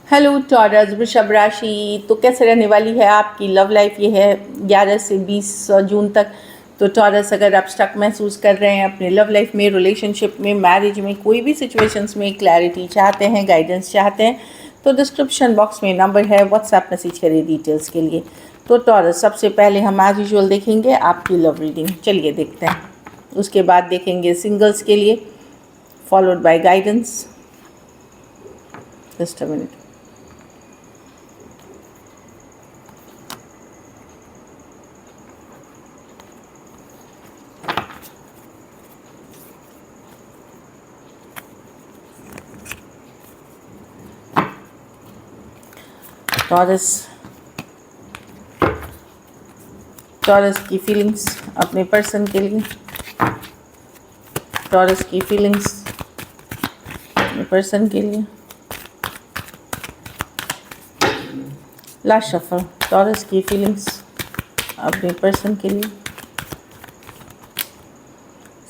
Hello taurus वृषभ राशि। तो कैसे रहने वाली है आपकी लव लाइफ? ये है 11 से 20 जून तक। तो टॉरस, अगर आप स्टक महसूस कर रहे हैं अपने लव लाइफ में, रिलेशनशिप में, मैरिज में, कोई भी सिचुएशंस में क्लैरिटी चाहते हैं, गाइडेंस चाहते हैं, तो डिस्क्रिप्शन बॉक्स में नंबर है, व्हाट्सएप मैसेज करिए डिटेल्स के लिए। तो टॉरस, सबसे पहले हम एज यूजुअल देखेंगे आपकी लव रीडिंग। चलिए देखते हैं। उसके बाद देखेंगे सिंगल्स के लिए, followed by guidance. Just a minute. Taurus, taurus की फीलिंग्स अपने पर्सन के लिए। टॉरस की फीलिंग्स अपने पर्सन के लिए। Last shuffle. टॉरस की फीलिंग्स अपने पर्सन के लिए।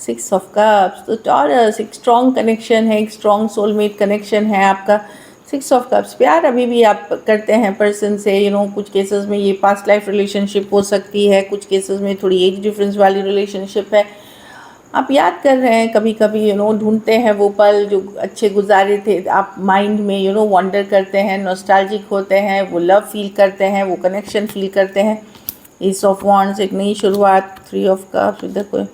6 ऑफ कप्स। तो टॉरस, एक स्ट्रॉन्ग कनेक्शन है, एक स्ट्रॉन्ग सोलमेट कनेक्शन है आपका। 6 ऑफ कप्स, प्यार अभी भी आप करते हैं पर्सन से। कुछ केसेस में ये पास्ट लाइफ रिलेशनशिप हो सकती है, कुछ केसेस में थोड़ी एज डिफरेंस वाली रिलेशनशिप है। आप याद कर रहे हैं कभी कभी, ढूंढते हैं वो पल जो अच्छे गुजारे थे। आप माइंड में वंडर करते हैं, नॉस्टैल्जिक होते हैं, वो लव फील करते हैं, वो कनेक्शन फील करते हैं। एस ऑफ वॉन्ड्स, एक नई शुरुआत। 3 ऑफ कप्स, इधर कोई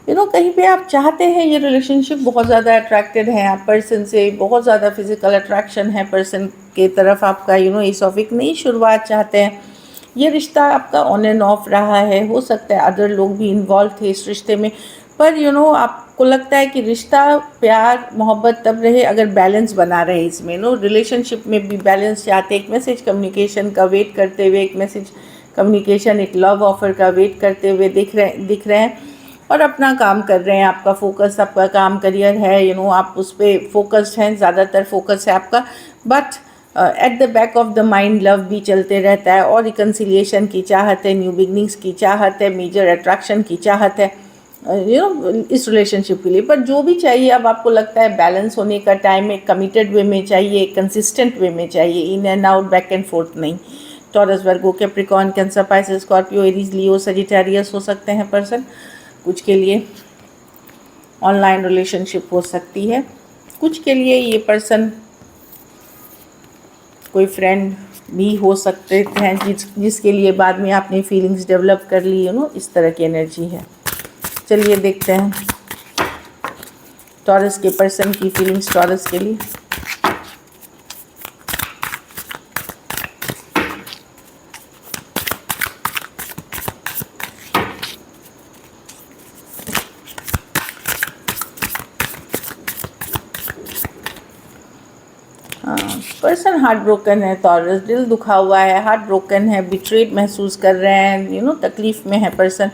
कहीं पे आप चाहते हैं ये रिलेशनशिप, बहुत ज़्यादा अट्रैक्टेड हैं आप पर्सन से, बहुत ज़्यादा फिजिकल अट्रैक्शन है पर्सन के तरफ आपका। एस ऑफ, एक नई शुरुआत चाहते हैं। ये रिश्ता आपका ऑन एंड ऑफ रहा है, हो सकता है अदर लोग भी इन्वॉल्व थे इस रिश्ते में, पर आपको लगता है कि रिश्ता, प्यार, मोहब्बत तब रहे अगर बैलेंस बना रहे इसमें। रिलेशनशिप में भी बैलेंस चाहते हैं। एक मैसेज कम्युनिकेशन का वेट करते हुए, एक मैसेज कम्युनिकेशन, एक लव ऑफर का वेट करते हुए दिख रहे हैं और अपना काम कर रहे हैं। आपका फोकस, आपका काम, करियर है, आप उस पर फोकस्ड हैं, ज़्यादातर फोकस है आपका। But at the back of the mind love भी चलते रहता है और रिकन्सिलिएशन की चाहत है, न्यू बिगनिंग्स की चाहत है, मेजर अट्रैक्शन की चाहत है इस रिलेशनशिप के लिए। पर जो भी चाहिए, अब आपको लगता है बैलेंस होने का टाइम एक कमिटेड वे में चाहिए, कंसिस्टेंट वे में चाहिए, in and out, back and forth नहीं। Taurus, Virgo, Capricorn, Cancer, Pisces, Scorpio, Aries, Leo, Sagittarius हो सकते हैं पर्सन। कुछ के लिए ऑनलाइन रिलेशनशिप हो सकती है, कुछ के लिए ये पर्सन कोई फ्रेंड भी हो सकते हैं जिसके लिए बाद में आपने फीलिंग्स डेवलप कर ली। इस तरह की एनर्जी है। चलिए देखते हैं टॉरस के पर्सन की फीलिंग्स टॉरस के लिए। पर्सन हार्ट ब्रोकन है टॉरस, दिल दुखा हुआ है, हार्ट ब्रोकन है, बिट्रेड महसूस कर रहे हैं, तकलीफ़ में है पर्सन।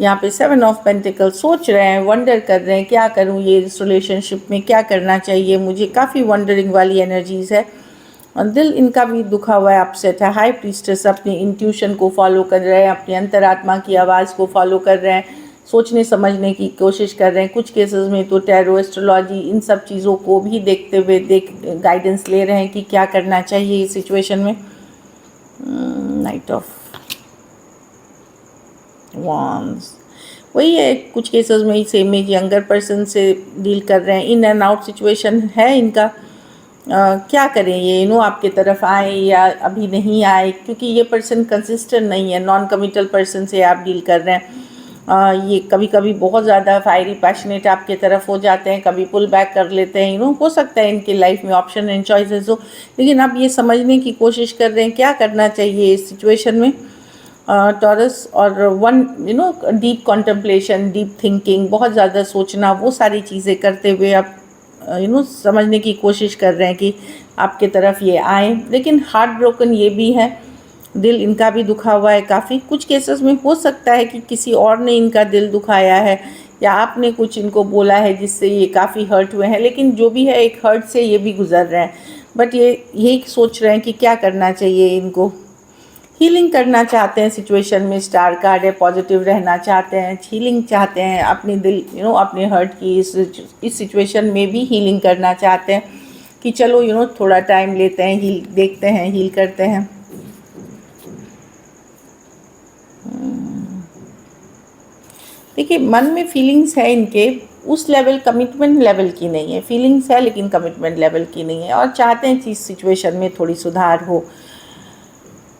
यहाँ पे 7 ऑफ पेंटिकल, सोच रहे हैं, वंडर कर रहे हैं, क्या करूँ ये इस रिलेशनशिप में, क्या करना चाहिए मुझे, काफ़ी वंडरिंग वाली एनर्जीज़ है। और दिल इनका भी दुखा हुआ है, अपसेट है। हाई प्रीस्टेस, अपनी इंट्यूशन को फॉलो कर रहे हैं, अपनी अंतरात्मा की आवाज़ को फॉलो कर रहे हैं, सोचने समझने की कोशिश कर रहे हैं। कुछ केसेस में तो टैरो, एस्ट्रोलॉजी, इन सब चीज़ों को भी देखते हुए गाइडेंस ले रहे हैं कि क्या करना चाहिए इस सिचुएशन में। नाइट ऑफ wands, वही है, कुछ केसेस में ही सेम एज यंगर पर्सन से डील कर रहे हैं, इन एंड आउट सिचुएशन है इनका। क्या करें ये, आपके तरफ आए या अभी नहीं आए, क्योंकि ये पर्सन कंसिस्टेंट नहीं है, नॉन कमिटल पर्सन से आप डील कर रहे हैं। ये कभी कभी बहुत ज़्यादा फायरी, पैशनेट आपके तरफ हो जाते हैं, कभी पुल बैक कर लेते हैं। हो सकता है इनकी लाइफ में ऑप्शन एंड चॉइसेस हो, लेकिन अब ये समझने की कोशिश कर रहे हैं क्या करना चाहिए इस सिचुएशन में टॉरस। और one deep contemplation, deep thinking, बहुत ज़्यादा सोचना, वो सारी चीज़ें करते हुए आप समझने की कोशिश कर रहे हैं कि आपके तरफ ये आए। लेकिन हार्ट ब्रोकन ये भी है, दिल इनका भी दुखा हुआ है काफ़ी। कुछ केसेस में हो सकता है कि किसी और ने इनका दिल दुखाया है या आपने कुछ इनको बोला है जिससे ये काफ़ी हर्ट हुए हैं। लेकिन जो भी है, एक हर्ट से ये भी गुजर रहे हैं, बट ये यही सोच रहे हैं कि क्या करना चाहिए इनको। हीलिंग करना चाहते हैं सिचुएशन में, स्टार कार्ड है, पॉजिटिव रहना चाहते हैं, हीलिंग चाहते हैं अपने दिल अपने हर्ट की इस सिचुएशन में भी हीलिंग करना चाहते हैं कि चलो थोड़ा टाइम लेते हैं, हील देखते हैं, हील करते हैं। देखिए मन में फीलिंग्स है इनके, उस लेवल कमिटमेंट लेवल की नहीं है, फीलिंग्स है लेकिन कमिटमेंट लेवल की नहीं है, और चाहते हैं चीज़ सिचुएशन में थोड़ी सुधार हो।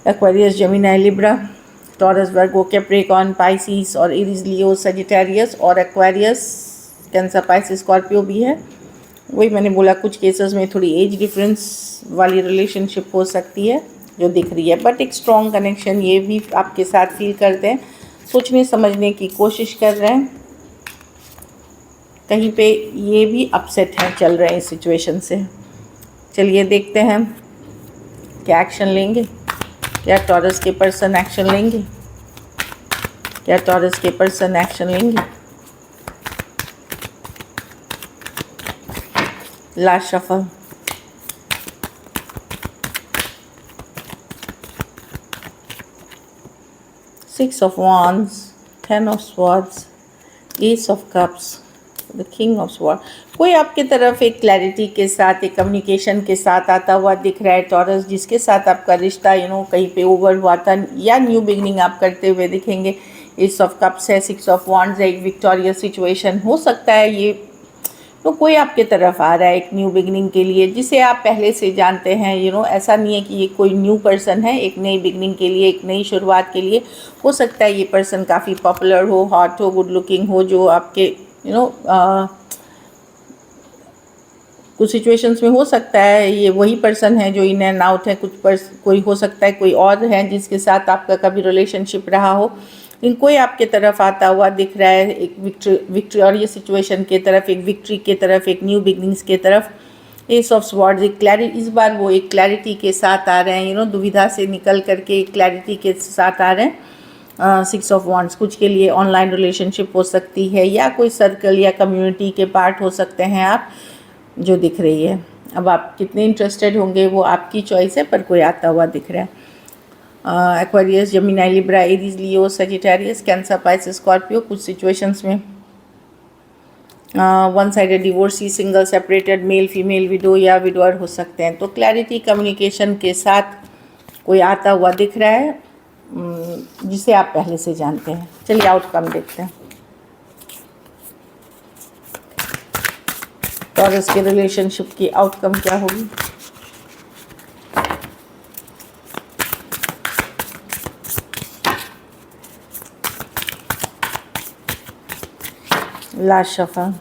Aquarius, Gemini, Libra, taurus, Virgo, Capricorn, Pisces और एरीज, लियो, सजिटेरियस और एक्वेरियस, कैंसर, पाइसिस, स्कॉर्पियो भी है। वही मैंने बोला कुछ केसेस में थोड़ी एज डिफरेंस वाली रिलेशनशिप हो सकती है जो दिख रही है, बट एक स्ट्रॉन्ग कनेक्शन ये भी आपके साथ फील करते हैं, सोचने समझने की कोशिश कर रहे हैं। कहीं पे ये भी अपसेट हैं, चल रहे हैं इस सिचुएशन से। चलिए देखते हैं क्या एक्शन लेंगे, क्या टॉरस के पर्सन एक्शन लेंगे, क्या टॉरस के पर्सन एक्शन लेंगे। Last shuffle, six of wands, 10 of swords, S of cups, the king of sword. कोई आपके तरफ एक क्लैरिटी के साथ, एक कम्युनिकेशन के साथ आता हुआ दिख रहा है टॉरस, जिसके साथ आपका रिश्ता कहीं पे ओवर हुआ था या न्यू बिगनिंग आप करते हुए दिखेंगे। एस ऑफ कप्स है, सिक्स ऑफ wands है, एक विक्टोरियस सिचुएशन हो सकता है ये। तो कोई आपके तरफ आ रहा है एक न्यू बिगनिंग के लिए, जिसे आप पहले से जानते हैं। ऐसा नहीं है कि ये कोई न्यू पर्सन है, एक नई बिगनिंग के लिए, एक नई शुरुआत के लिए। हो सकता है ये पर्सन काफ़ी पॉपुलर हो, हॉट हो, गुड लुकिंग हो, जो आपके कुछ सिचुएशंस में हो सकता है ये वही पर्सन है जो इन एंड आउट है। कोई हो सकता है कोई और है जिसके साथ आपका कभी रिलेशनशिप रहा हो, लेकिन कोई आपके तरफ आता हुआ दिख रहा है, एक विक्टोरियस सिचुएशन के तरफ, एक विक्ट्री के तरफ, एक न्यू बिगनिंग्स के तरफ। एस ऑफ स्वॉर्ड्स, एक क्लैरिटी, इस बार वो एक क्लैरिटी के साथ आ रहे हैं, दुविधा से निकल करके एक क्लैरिटी के साथ आ रहे हैं। सिक्स ऑफ wands, कुछ के लिए ऑनलाइन रिलेशनशिप हो सकती है या कोई सर्कल या कम्युनिटी के पार्ट हो सकते हैं आप, जो दिख रही है। अब आप कितने इंटरेस्टेड होंगे वो आपकी चॉइस है, पर कोई आता हुआ दिख रहा है। Aquarius, Gemini, Libra, Aries, Leo, Sagittarius, cancer, Pisces, Scorpio. कुछ सिचुएशंस में one sided divorcee, single, separated, male female, window या विडोअर हो सकते हैं। तो क्लैरिटी कम्युनिकेशन के साथ कोई आता हुआ दिख रहा है, जिसे आप पहले से जानते हैं। चलिए आउटकम देखते हैं। टॉरस के रिलेशनशिप की आउटकम क्या होगी। Last shuffle,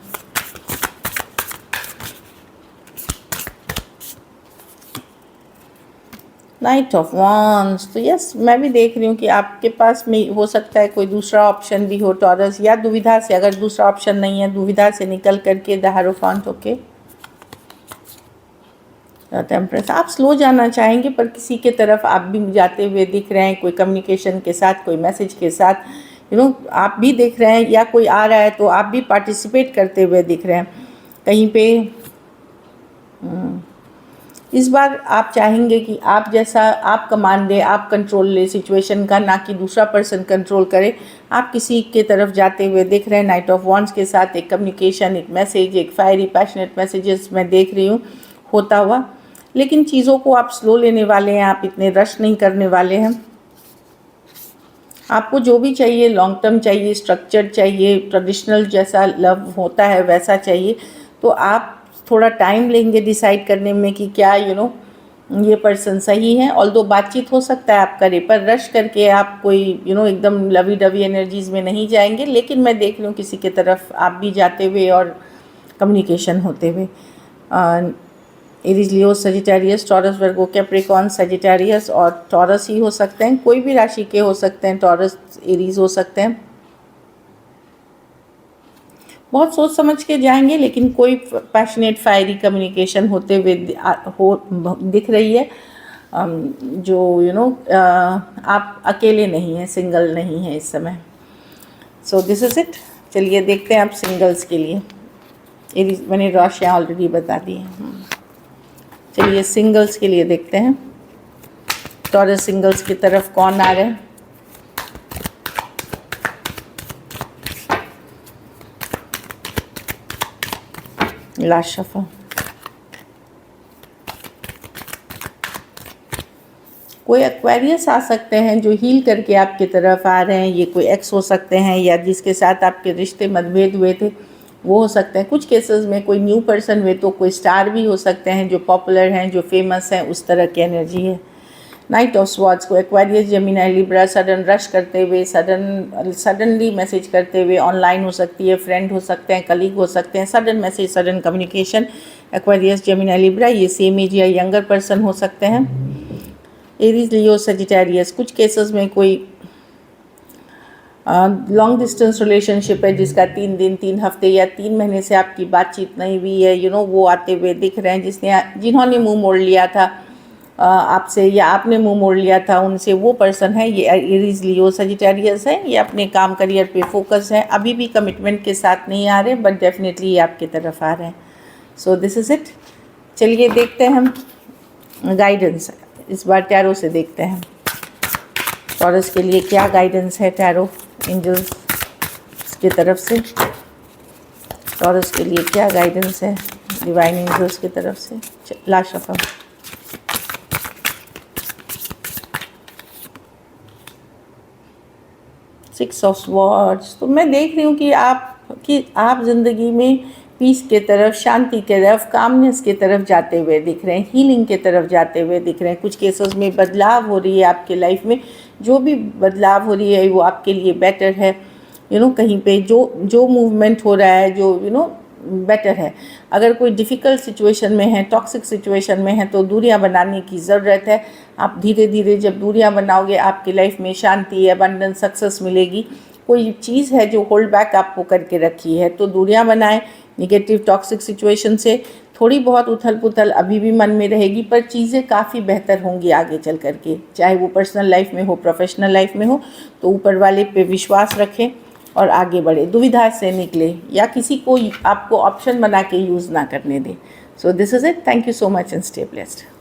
night of wands। तो यस, मैं भी देख रही हूँ कि आपके पास में हो सकता है कोई दूसरा ऑप्शन भी हो टॉरस, या दुविधा से, अगर दूसरा ऑप्शन नहीं है, दुविधा से निकल करके द हारोफांट होके टेम्परेंस। आप स्लो जाना चाहेंगे, पर किसी के तरफ आप भी जाते हुए दिख रहे हैं, कोई कम्युनिकेशन के साथ, कोई मैसेज के साथ, आप भी देख रहे हैं, या कोई आ रहा है तो आप भी पार्टिसिपेट करते हुए दिख रहे हैं कहीं पे। इस बार आप चाहेंगे कि आप जैसा आप कमांड दें, आप कंट्रोल ले सिचुएशन का, ना कि दूसरा पर्सन कंट्रोल करे। आप किसी के तरफ जाते हुए दिख रहे हैं नाइट ऑफ wands के साथ, एक कम्युनिकेशन, एक मैसेज, एक फायरी पैशनेट मैसेजेस मैं देख रही हूँ होता हुआ। लेकिन चीज़ों को आप स्लो लेने वाले हैं, आप इतने रश नहीं करने वाले हैं। आपको जो भी चाहिए, लॉन्ग टर्म चाहिए, स्ट्रक्चर्ड चाहिए, ट्रेडिशनल जैसा लव होता है वैसा चाहिए, तो आप थोड़ा टाइम लेंगे डिसाइड करने में कि क्या ये पर्सन सही है। ऑल्दो बातचीत हो सकता है आप करें, पर रश करके आप कोई एकदम लवी डवी एनर्जीज़ में नहीं जाएंगे। लेकिन मैं देख रही हूँ किसी के तरफ आप भी जाते हुए और कम्युनिकेशन होते हुए। Aries, Leo, Sagittarius, taurus, Virgo, Capricorn, Sagittarius और टॉरस ही हो सकते हैं, कोई भी राशि के हो सकते हैं, टॉरस, एरीज हो सकते हैं। बहुत सोच समझ के जाएंगे, लेकिन कोई पैशनेट फायरी कम्युनिकेशन होते हुए दिख रही है, जो आप अकेले नहीं हैं, सिंगल नहीं हैं इस समय। So this is it. चलिए देखते हैं आप सिंगल्स के लिए। एरीज मैंने राशियाँ ऑलरेडी बता दी हैं। चलिए सिंगल्स के लिए देखते हैं, टॉरस सिंगल्स की तरफ कौन आ रहे हैं। लास्ट शफल, कोई एक्वेरियस आ सकते हैं जो हील करके आपकी तरफ आ रहे हैं। ये कोई एक्स हो सकते हैं या जिसके साथ आपके रिश्ते मतभेद हुए थे वो हो सकते हैं। कुछ केसेस में कोई न्यू पर्सन हुए तो कोई स्टार भी हो सकते हैं जो पॉपुलर हैं, जो फेमस हैं, उस तरह की एनर्जी है। नाइट ऑफ स्वॉर्ड्स को Aquarius, Gemini, Libra, sudden rush करते हुए, सडनली मैसेज करते हुए, ऑनलाइन हो सकती है, फ्रेंड हो सकते हैं, कलीग हो सकते हैं, sudden message, sudden communication. Aquarius, Gemini, Libra ये सेम एज या यंगर पर्सन हो सकते हैं। एरीज, लियो, सजिटेरियस, कुछ केसेस में कोई लॉन्ग डिस्टेंस रिलेशनशिप है जिसका 3 दिन, 3 हफ्ते या 3 महीने से आपकी बातचीत नहीं हुई है, वो आते हुए दिख रहे हैं। जिन्होंने मुंह मोड़ लिया था आपसे या आपने मुंह मोड़ लिया था उनसे, वो पर्सन है। ये एरीज, लियो, सजिटेरियस है। ये अपने काम, करियर पे फोकस है। अभी भी कमिटमेंट के साथ नहीं आ रहे, बट डेफिनेटली ये आपकी तरफ आ रहे हैं। So this is it. चलिए देखते हैं हम गाइडेंस। इस बार टैरो से देखते हैं टॉरस के लिए क्या गाइडेंस है टैरो एंजल्स की तरफ से। टॉरस के लिए क्या गाइडेंस है डिवाइन एंजल्स की तरफ से। Last shuffle. Six of swords. तो मैं देख रही हूँ कि आप ज़िंदगी में पीस के तरफ, शांति के तरफ, कामनेस के तरफ जाते हुए दिख रहे हैं, हीलिंग के तरफ जाते हुए दिख रहे हैं। कुछ केसेस में बदलाव हो रही है आपके लाइफ में। जो भी बदलाव हो रही है वो आपके लिए बेटर है। कहीं पे जो मूवमेंट हो रहा है जो बेटर है। अगर कोई डिफ़िकल्ट सिचुएशन में है, टॉक्सिक सिचुएशन में है, तो दूरियां बनाने की ज़रूरत है। आप धीरे धीरे जब दूरियां बनाओगे आपकी लाइफ में शांति, अबंडेंस, सक्सेस मिलेगी। कोई चीज़ है जो होल्ड बैक आपको करके रखी है तो दूरियां बनाएं निगेटिव टॉक्सिक सिचुएशन से। थोड़ी बहुत उथल पुथल अभी भी मन में रहेगी, पर चीज़ें काफ़ी बेहतर होंगी आगे चल कर के, चाहे वो पर्सनल लाइफ में हो, प्रोफेशनल लाइफ में हो। तो ऊपर वाले पे विश्वास रखें और आगे बढ़े, दुविधा से निकले या किसी को आपको ऑप्शन बना के यूज़ ना करने दें। So this is it. Thank you so much and stay blessed.